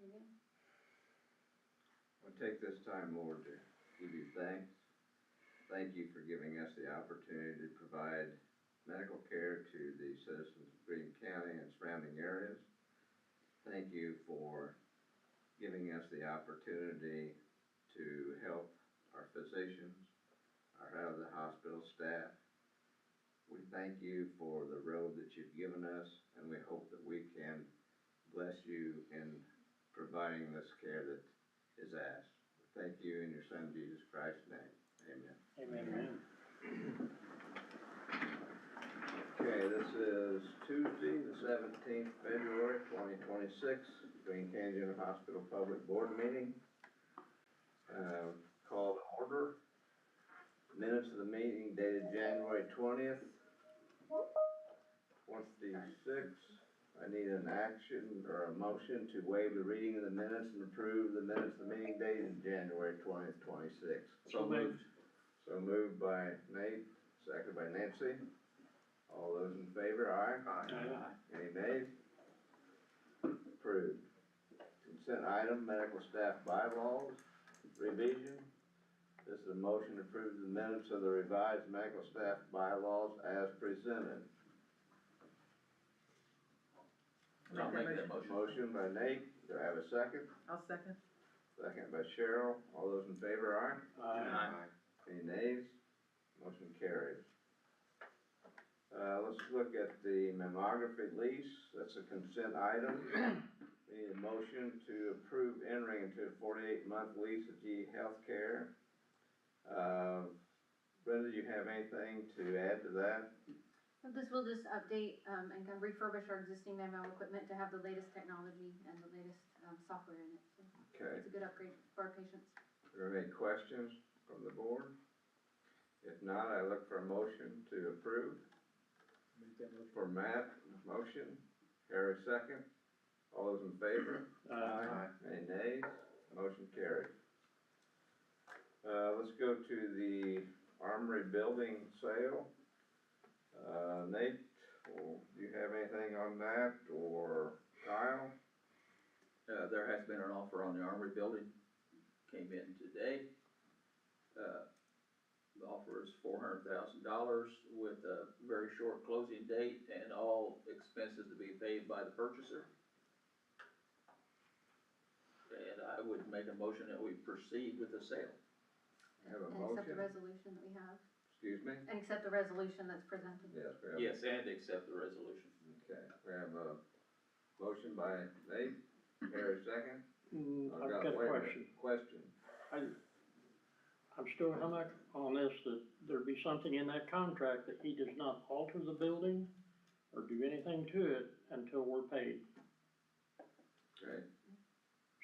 Amen. I'll take this time, Lord, to give you thanks. Thank you for giving us the opportunity to provide medical care to the citizens of Greene County and surrounding areas. Thank you for giving us the opportunity to help our physicians, our head of the hospital staff. We thank you for the road that you've given us, and we hope that we can bless you in providing this care that is asked. Thank you in your Son Jesus Christ's name. Amen. Amen. Okay, this is Tuesday, the 17th February 2026, Greene County General Hospital Public Board meeting. Call to order. Minutes of the meeting dated January 20th, 26. I need an action or a motion to waive the reading of the minutes and approve the minutes of the meeting dated January 20th, 26. So moved. So moved by Nate, seconded by Nancy. All those in favor, aye? Aye. Any nays? Approved. Consent item, medical staff bylaws, revision. This is a motion to approve the minutes of the revised medical staff bylaws as presented. I'll make that motion. Motion by Nate, do I have a second? I'll second. Second by Cheryl, all those in favor, aye? Aye. Any nays? Motion carries. Let's look at the mammography lease. That's a consent item. We need a motion to approve entering into a 48-month lease with GE Healthcare. Brenda, do you have anything to add to that? This will just update and kind of refurbish our existing mammo equipment to have the latest technology and the latest software in it. So Okay. it's a good upgrade for our patients. Are there any questions from the board? If not, I look for a motion to approve. Make that motion. For Matt, motion. Harry, second. All those in favor? Aye. Any nays? Motion carried. Let's go to the Armory building sale. Nate, do you have anything on that, or Kyle? There has been an offer on the Armory building, came in today. The offer is $400,000 with a very short closing date and all expenses to be paid by the purchaser. And I would make a motion that we proceed with the sale. Have a And accept the motion? resolution that we have. Excuse me? And accept the resolution that's presented. Yes, we have. Yes, and accept the resolution. Okay, we have a motion by Nate, Harry second. I've got a wait question. minute. Question. I'm still hung up on this, that there be something in that contract that he does not alter the building or do anything to it until we're paid. Okay,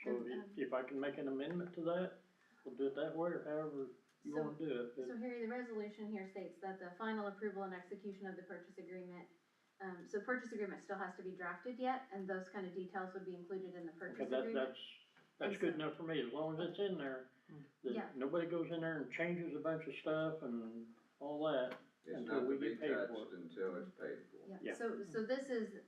So if I can make an amendment to that, we'll do it that way, or however you want to do it. So Harry, the resolution here states that the final approval and execution of the purchase agreement, so purchase agreement still has to be drafted yet, and those kind of details would be included in the purchase Okay, agreement. that's good enough for me, as long as it's in there. Yeah. That nobody goes in there and changes a bunch of stuff and all that. it's Until not we to be get paid for touched it. until it's paid for. Yeah. So this is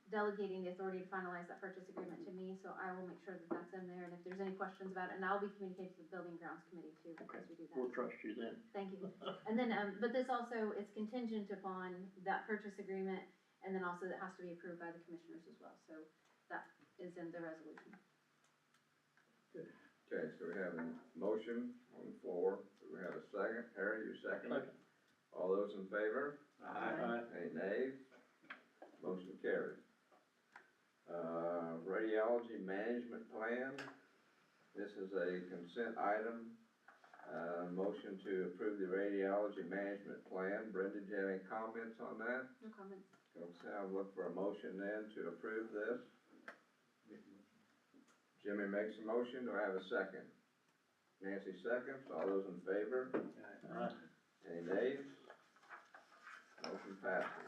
delegating the authority to finalize that purchase agreement to me, so I will make sure that that's in there, and if there's any questions about it, and I'll be communicating to the Building Grounds Committee too, as we do that. We'll trust you then. Thank you. And then, but this also, it's contingent upon that purchase agreement, and then also it has to be approved by the commissioners as well, so that is in the resolution. Okay, so we have a motion on the floor. Do we have a second? Harry, you second? Second. All those in favor? Aye. Any nays? Motion carried. Radiology management plan. This is a consent item. Motion to approve the radiology management plan. Brenda, do you have any comments on that? No comments. Okay, I'll look for a motion then to approve this. Jimmy makes a motion. Do I have a second? Nancy seconds. All those in favor? Aye. Any nays? Motion passes.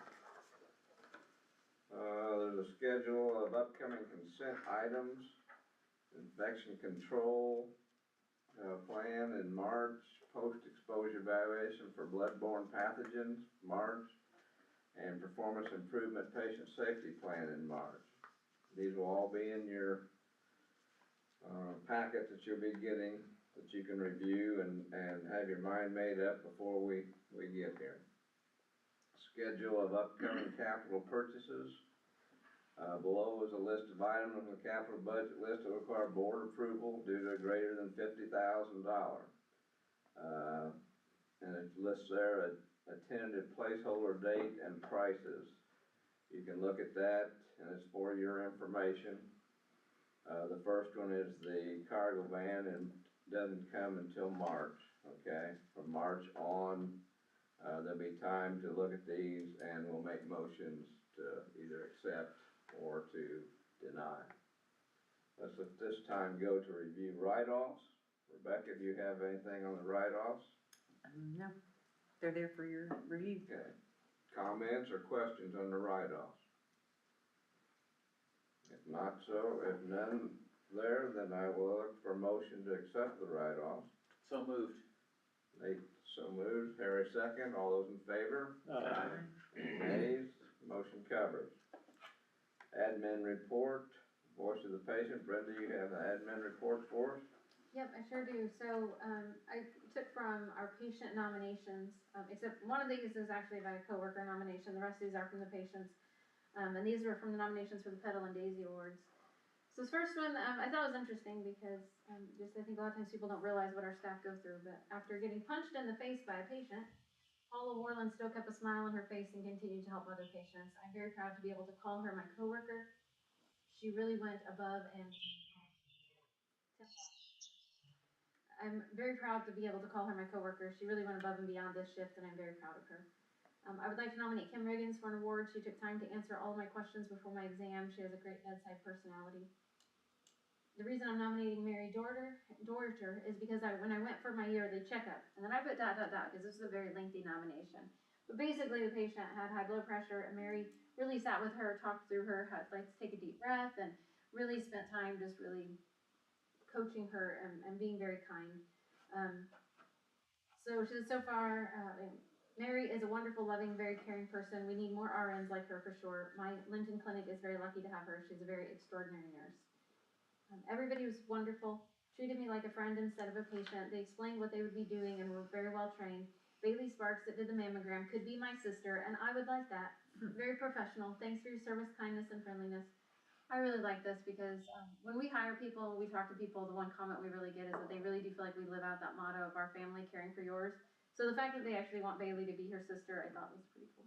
There's a schedule of upcoming consent items. Infection control plan in March, post-exposure evaluation for bloodborne pathogens, March, and performance improvement patient safety plan in March. These will all be in your packet that you'll be getting, that you can review and have your mind made up before we get here. Schedule of upcoming capital purchases. Below is a list of items on the capital budget list that require board approval due to greater than $50,000. And it lists there a tentative placeholder date and prices. You can look at that, and it's for your information. The first one is the cargo van, and doesn't come until March, okay? From March on, there'll be time to look at these, and we'll make motions to either accept or to deny. Let's at this time go to review write-offs. Rebecca, do you have anything on the write-offs? No, they're there for your review. Okay. Comments or questions on the write-offs? If not so, if none there, then I will look for a motion to accept the write-offs. So moved. Nate so moves, Harry second, all those in favor? Any nays? Motion covers. Admin report, voice of the patient. Brenda, you have the admin report for us? Yep, I sure do. So, I took from our patient nominations, except one of these is actually by a coworker nomination, the rest of these are from the patients. And these were from the nominations for the Petal and Daisy Awards. So this first one, I thought was interesting because, just I think a lot of times people don't realize what our staff go through, but after getting punched in the face by a patient, Paula Warland still kept a smile on her face and continued to help other patients. I'm very proud to be able to call her my coworker. She really went above and I'm very proud to be able to call her my coworker. She really went above and beyond this shift, and I'm very proud of her. I would like to nominate Kim Riggins for an award. She took time to answer all of my questions before my exam. She has a great bedside personality. The reason I'm nominating Mary Dorter is because when I went for my yearly checkup, and then I put ... because this is a very lengthy nomination. But basically, the patient had high blood pressure, and Mary really sat with her, talked through her, had like to take a deep breath, and really spent time just really coaching her and being very kind. So far, Mary is a wonderful, loving, very caring person. We need more RNs like her for sure. My Linton Clinic is very lucky to have her. She's a very extraordinary nurse. Everybody was wonderful, treated me like a friend instead of a patient. They explained what they would be doing and were very well trained. Bailey Sparks that did the mammogram could be my sister, and I would like that. Very professional. Thanks for your service, kindness, and friendliness. I really like this because when we hire people, we talk to people, the one comment we really get is that they really do feel like we live out that motto of our family caring for yours. So the fact that they actually want Bailey to be her sister, I thought was pretty cool.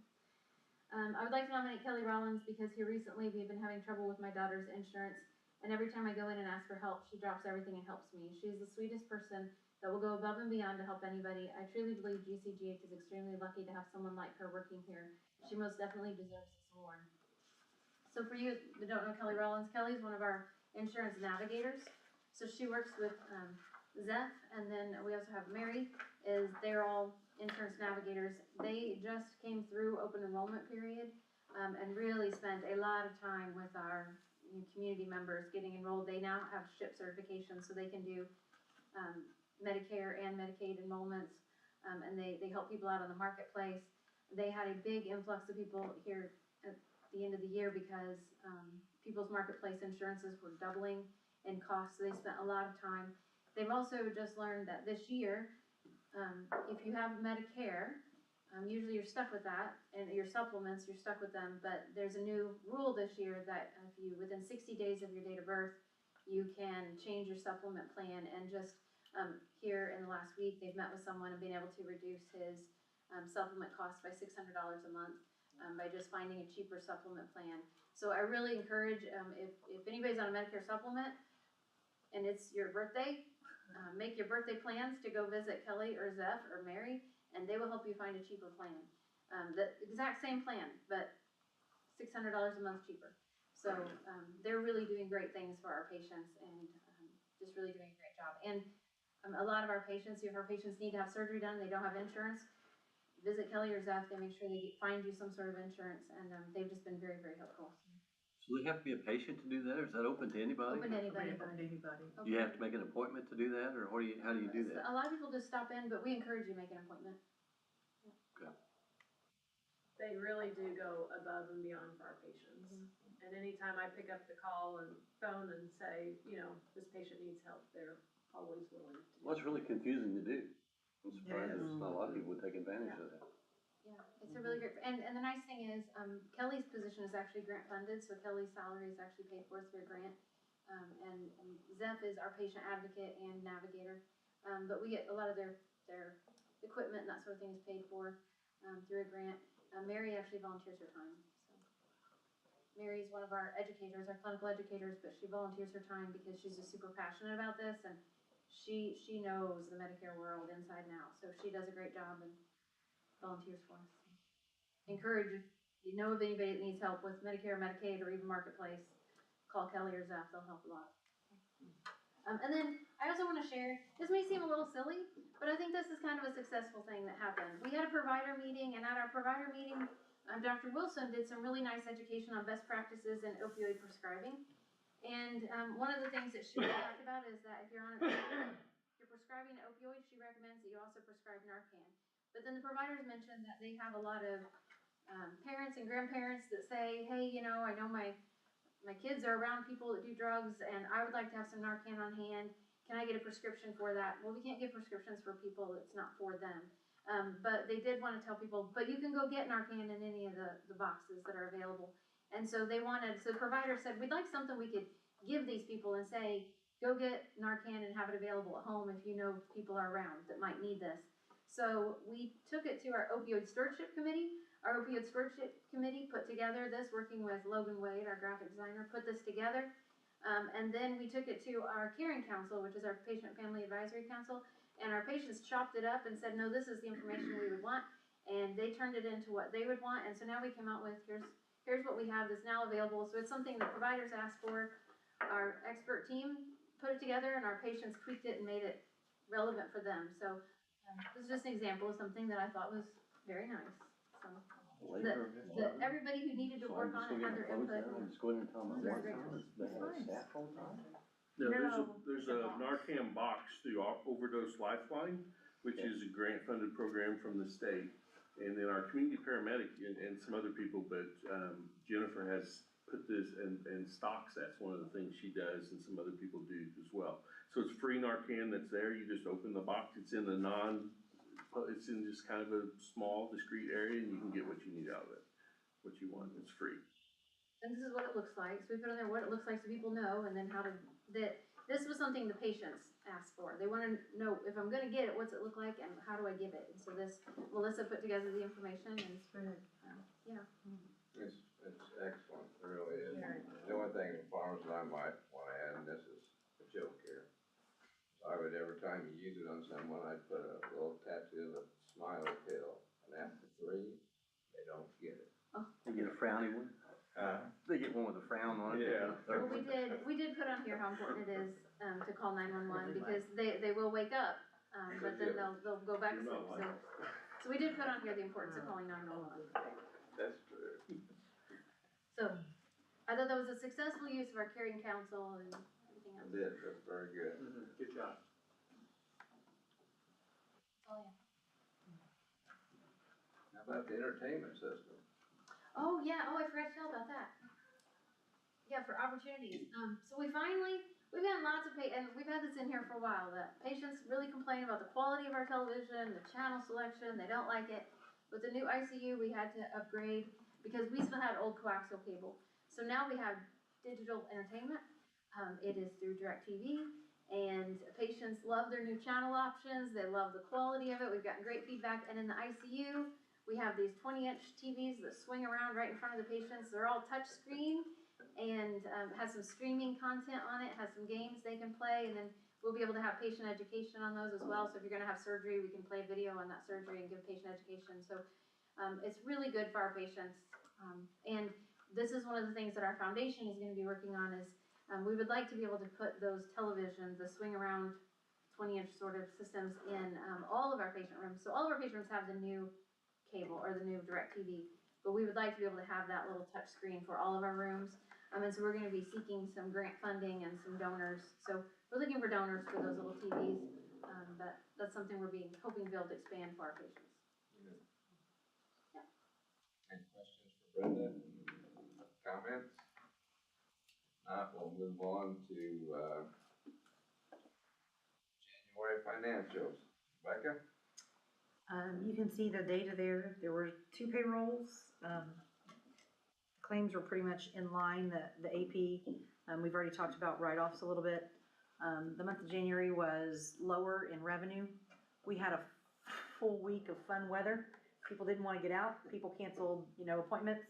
I would like to nominate Kelly Rollins because here recently we've been having trouble with my daughter's insurance. And every time I go in and ask for help, she drops everything and helps me. She's the sweetest person that will go above and beyond to help anybody. I truly believe GCGH is extremely lucky to have someone like her working here. She most definitely deserves this award. So for you that don't know Kelly Rollins, Kelly's one of our insurance navigators. So she works with Zeph, and then we also have Mary, they're all insurance navigators. They just came through open enrollment period and really spent a lot of time with our community members getting enrolled. They now have SHIP certification, so they can do Medicare and Medicaid enrollments, and they help people out on the marketplace. They had a big influx of people here at the end of the year because people's marketplace insurances were doubling in cost, so they spent a lot of time. They've also just learned that this year, if you have Medicare, usually you're stuck with that, and your supplements, you're stuck with them, but there's a new rule this year that if you, within 60 days of your date of birth, you can change your supplement plan, and just here in the last week, they've met with someone and been able to reduce his supplement cost by $600 a month by just finding a cheaper supplement plan. So I really encourage, if anybody's on a Medicare supplement, and it's your birthday, make your birthday plans to go visit Kelly or Zeph or Mary, and they will help you find a cheaper plan. The exact same plan, but $600 a month cheaper. So they're really doing great things for our patients and just really doing a great job. And a lot of our patients, if our patients need to have surgery done, they don't have insurance, visit Kelly or Zeph. They make sure they find you some sort of insurance, and they've just been very, very helpful. So they have to be a patient to do that, or is that open to anybody? Open to anybody. Open to anybody. Do you have to make an appointment to do that, or how do you do that? A lot of people just stop in, but we encourage you to make an appointment. They really do go above and beyond for our patients. And anytime I pick up the call and phone and say, you know, this patient needs help, they're always willing to do Well, it's really confusing to do. I'm surprised Yes. there's not a lot of people would take advantage of that. Yeah, it's a really great, and the nice thing is, Kelly's position is actually grant funded, so Kelly's salary is actually paid for through a grant. And Zeph is our patient advocate and navigator, but we get a lot of their equipment and that sort of thing is paid for, through a grant. Mary actually volunteers her time, so. Mary's one of our educators, our clinical educators, but she volunteers her time because she's just super passionate about this, and she knows the Medicare world inside and out, so she does a great job and volunteers for us. Encourage, if you know of anybody that needs help with Medicare, Medicaid, or even Marketplace, call Kelly or Zeph, they'll help a lot. And then I also want to share, this may seem a little silly, but I think this is kind of a successful thing that happened. We had a provider meeting, and at our provider meeting, Dr. Wilson did some really nice education on best practices in opioid prescribing. And one of the things that she talked about is that if you're prescribing an opioid, she recommends that you also prescribe Narcan. But then the providers mentioned that they have a lot of parents and grandparents that say, hey, you know, I know my kids are around people that do drugs, and I would like to have some Narcan on hand. Can I get a prescription for that? Well, we can't give prescriptions for people that's not for them. But they did want to tell people, but you can go get Narcan in any of the boxes that are available. And so the provider said, we'd like something we could give these people and say, go get Narcan and have it available at home if you know people are around that might need this. So we took it to our opioid stewardship committee. Our opioid stewardship committee put together this, working with Logan Wade, our graphic designer, put this together. And then we took it to our caring council, which is our patient family advisory council, and our patients chopped it up and said, no, this is the information we would want. And they turned it into what they would want. And so now we came out with, here's what we have that's now available. So it's something the providers asked for. Our expert team put it together, and our patients tweaked it and made it relevant for them. So this is just an example of something that I thought was very nice. So everybody who needed to work on it had their input. Just go in and tell them. Those are great. They have a staff full time? No, No, there's a Narcan box through our Overdose Lifeline, which is a grant-funded program from the state. And then our community paramedic and some other people, but, Jennifer has put this in stocks. That's one of the things she does, and some other people do as well. So it's free Narcan that's there. You just open the box. It's in it's in just kind of a small, discreet area, and you can get what you need out of it, what you want. It's free. And this is what it looks like. So we put on there what it looks like so people know, and then this was something the patients asked for. They want to know, if I'm going to get it, what's it look like, and how do I give it? And so Melissa put together the information, and yeah. It's excellent, it really is. The only thing as far as I might want to add, and this is a joke here, I would, every time you use it on someone, I'd put a little tattoo of a smiley pill, and after 3, they don't get it. They get a frowny one? They get one with a frown on it. Yeah. Well, we did put on here how important it is to call 911, because they will wake up, but then they'll go back to sleep. So we did put on here the importance of calling 911. That's true. So I thought that was a successful use of our caring council and everything else. It is, that's very good. Good job. Oh, yeah. How about the entertainment system? Oh, yeah, I forgot to tell about that. Yeah, for opportunities. So we've had lots of and we've had this in here for a while, that patients really complain about the quality of our television, the channel selection, they don't like it. With the new ICU, we had to upgrade because we still had old coaxial cable. So now we have digital entertainment. It is through DirecTV, and patients love their new channel options. They love the quality of it. We've gotten great feedback. And in the ICU, we have these 20-inch TVs that swing around right in front of the patients. They're all touch screen, and has some streaming content on it, has some games they can play, and then we'll be able to have patient education on those as well. So if you're gonna have surgery, we can play video on that surgery and give patient education. So it's really good for our patients. And this is one of the things that our foundation is gonna be working on is we would like to be able to put those televisions, the swing around 20-inch sort of systems in all of our patient rooms. So all of our patient rooms have the new cable or the new DirecTV, but we would like to be able to have that little touch screen for all of our rooms. And so we're gonna be seeking some grant funding and some donors. So we're looking for donors for those little TVs, but that's something we're hoping to be able to expand for our patients. Any questions for Brenda? Comments? Now we'll move on to, January financials. Becca? You can see the data there. There were 2 payrolls. Claims were pretty much in line, the AP. We've already talked about write-offs a little bit. The month of January was lower in revenue. We had a full week of fun weather. People didn't want to get out. People canceled, appointments.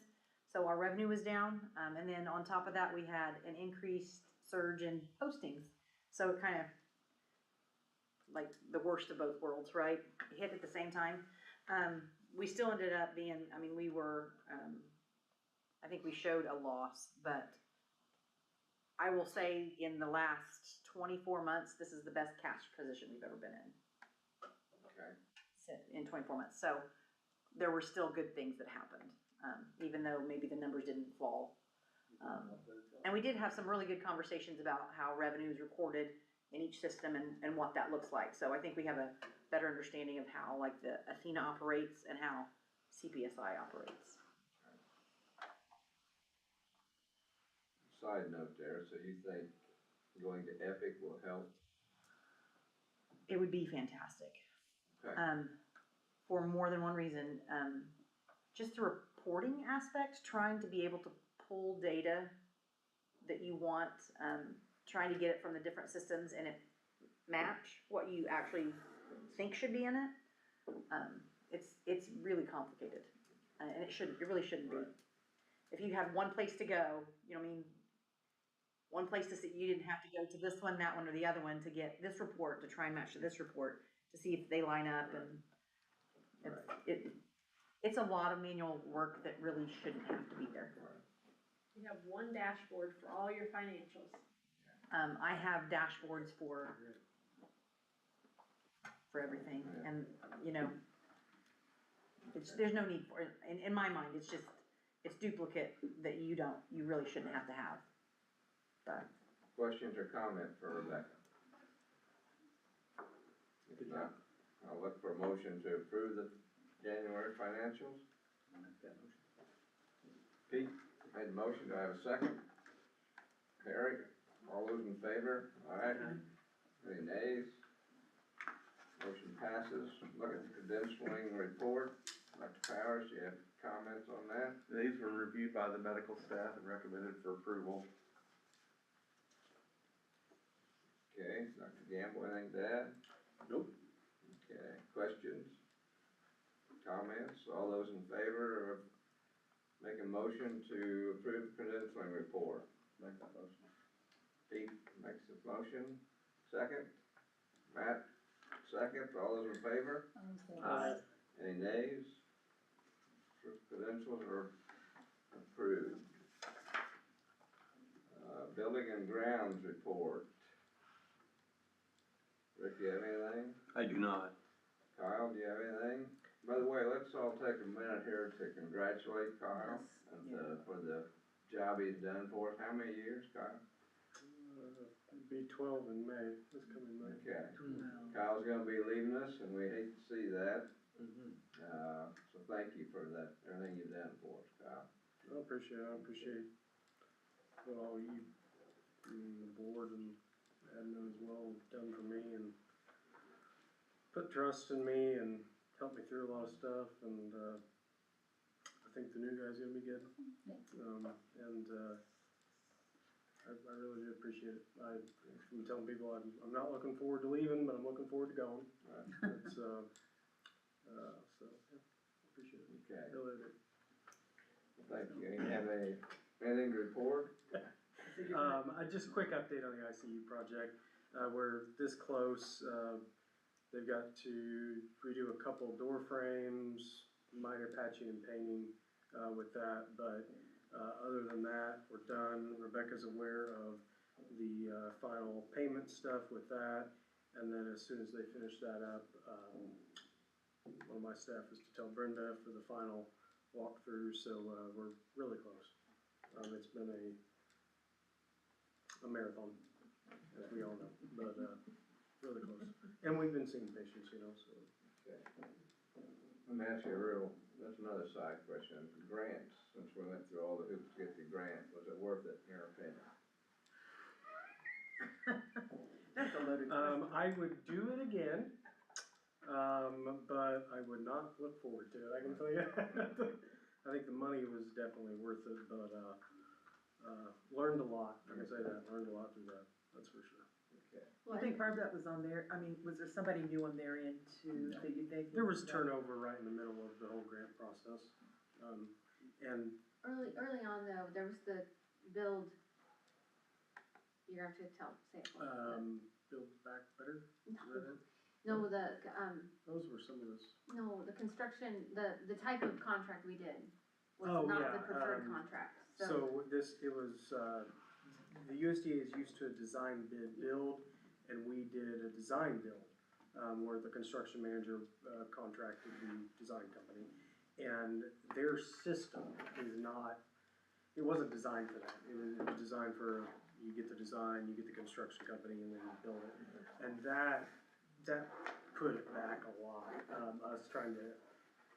So our revenue was down. And then on top of that, we had an increased surge in postings. So it kind of, like the worst of both worlds, right? Hit at the same time. We still ended up being, we were, I think we showed a loss, but I will say in the last 24 months, this is the best cash position we've ever been in. Okay. In 24 months. So there were still good things that happened, even though maybe the numbers didn't fall. And we did have some really good conversations about how revenue is recorded in each system and what that looks like. So I think we have a better understanding of how like the Athena operates and how CPSI operates. Side note there, so you think going to Epic will help? It would be fantastic. Okay. For more than one reason. Just the reporting aspect, trying to be able to pull data that you want, trying to get it from the different systems and it match what you actually think should be in it. It's really complicated, and it really shouldn't be. Right. If you had one place to go, one place to sit, you didn't have to go to this one, that one, or the other one to get this report, to try and match to this report, to see if they line up, and it's a lot of manual work that really shouldn't have to be there. You have one dashboard for all your financials. I have dashboards for everything, and, there's no need for it. In my mind, it's duplicate that you really shouldn't have to have. But Questions or comment for Rebecca? If not, I'll look for a motion to approve the January financials. Pete made the motion, do I have a second? Harry, all those in favor? Aye. Any nays? Motion passes. Look at the credentialing report. Dr. Powers, do you have comments on that? These were reviewed by the medical staff and recommended for approval. Okay, Dr. Gamble, anything to add? Nope. Okay, questions? Comments? All those in favor of making a motion to approve the credentialing report? Make that motion. Pete makes the motion. Second? Matt, second. All those in favor? Any nays? Credentials are approved. Building and grounds report. Rick, you have anything? I do not. Kyle, do you have anything? By the way, let's all take a minute here to congratulate Kyle for the job he's done for us. How many years, Kyle? It'd be 12 in May, this coming May. Okay. Kyle's gonna be leaving us and we hate to see that. So thank you for that, everything you've done for us, Kyle. I appreciate what all you and the board and admin as well have done for me and put trust in me and helped me through a lot of stuff, and I think the new guy's gonna be good. I really do appreciate it. I'm telling people I'm not looking forward to leaving, but I'm looking forward to going. It's, so, yeah, appreciate it. Okay, Really do. thank you. You have anything to report? Just a quick update on the ICU project. We're this close. They've got to redo a couple door frames, minor patching and painting with that, but other than that, we're done. Rebecca's aware of the final payment stuff with that, and then as soon as they finish that up, one of my staff is to tell Brenda for the final walkthrough, so we're really close. It's been a marathon, as we all know, but really close. And we've been seeing patients, so. Okay. Let me ask you that's another side question. Grants, since we went through all the hoops to get the grant, was it worth it in your opinion? loaded question. I would do it again, but I would not look forward to it, I can tell you. I think the money was definitely worth it, but, learned a lot, I can say that, learned a lot through that, that's for sure. You think part of that was on there, I mean, was there somebody new on their end too, that you think? There was turnover right in the middle of the whole grant process, and Early on though, there was the build, you're gonna have to say it. Build Back Better, is that it? No, Those were some of those. no, the construction, the type of contract we did was Oh, not yeah, the preferred contract, so. So it was, the USDA is used to a design bid build, and we did a design build, where the construction manager, contracted the design company. And their system is not, it wasn't designed for that, it was designed for, you get the design, you get the construction company, and then you build it. And that put it back a lot, us trying to,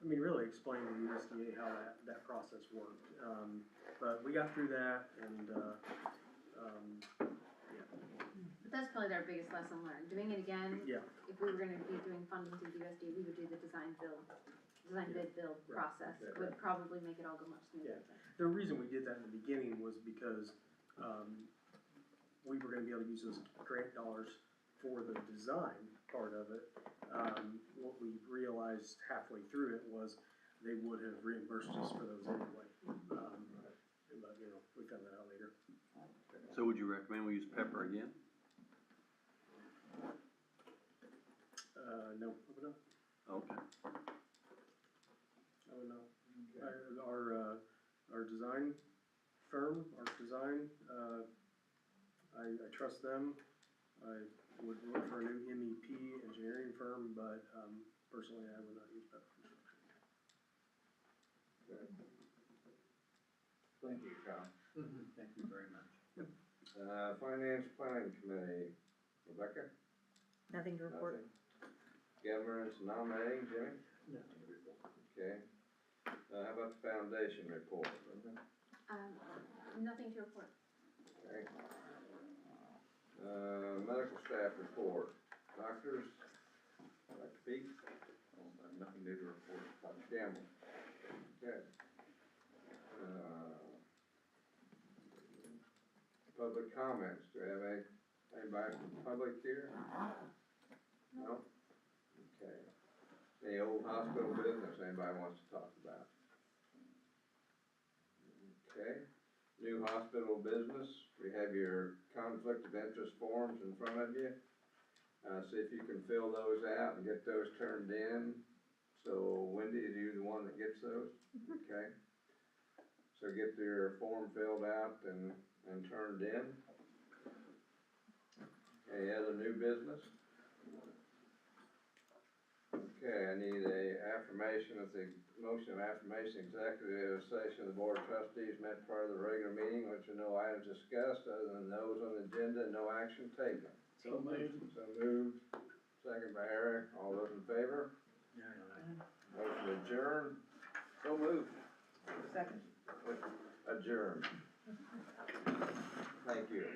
really explain to the USDA how that process worked. But we got through that, and, But that's probably our biggest lesson learned, doing it again. Yeah. If we were gonna be doing funding through the USD, we would do the design bid build Right. process, would probably make it all go much smoother. Yeah. The reason we did that in the beginning was because, we were gonna be able to use those grant dollars for the design part of it. What we realized halfway through it was they would have reimbursed us for those anyway. But, we found that out later. So would you recommend we use Pepper again? No, I would not. Okay. I would not. Our design firm, I trust them. I would look for a new MEP engineering firm, but, personally, I would not use Pepper Construction. Good. Thank you, Kyle. Thank you very much. Finance Planning Committee, Rebecca? Nothing to report. Nothing. Governance nominating, Jimmy? No. Okay. How about the foundation report, Linda? Nothing to report. Okay. Medical staff report, doctors, Dr. Peak? Nothing new to report. Dr. Gamble? Okay. Public comments, do we have anybody from the public here? No? Okay. Any old hospital business anybody wants to talk about? Okay. New hospital business, we have your conflict of interest forms in front of you. See if you can fill those out and get those turned in. So Wendy, are you the one that gets those? Okay. So get your form filled out and turned in. Any other new business? Okay, I need a affirmation of the motion of affirmation executive session of the board of trustees met prior to the regular meeting, which are no items discussed other than those on the agenda and no action taken. So moved. So moved. Second by Eric. All those in favor? Motion adjourned. So moved. Second. Adjourned. Thank you.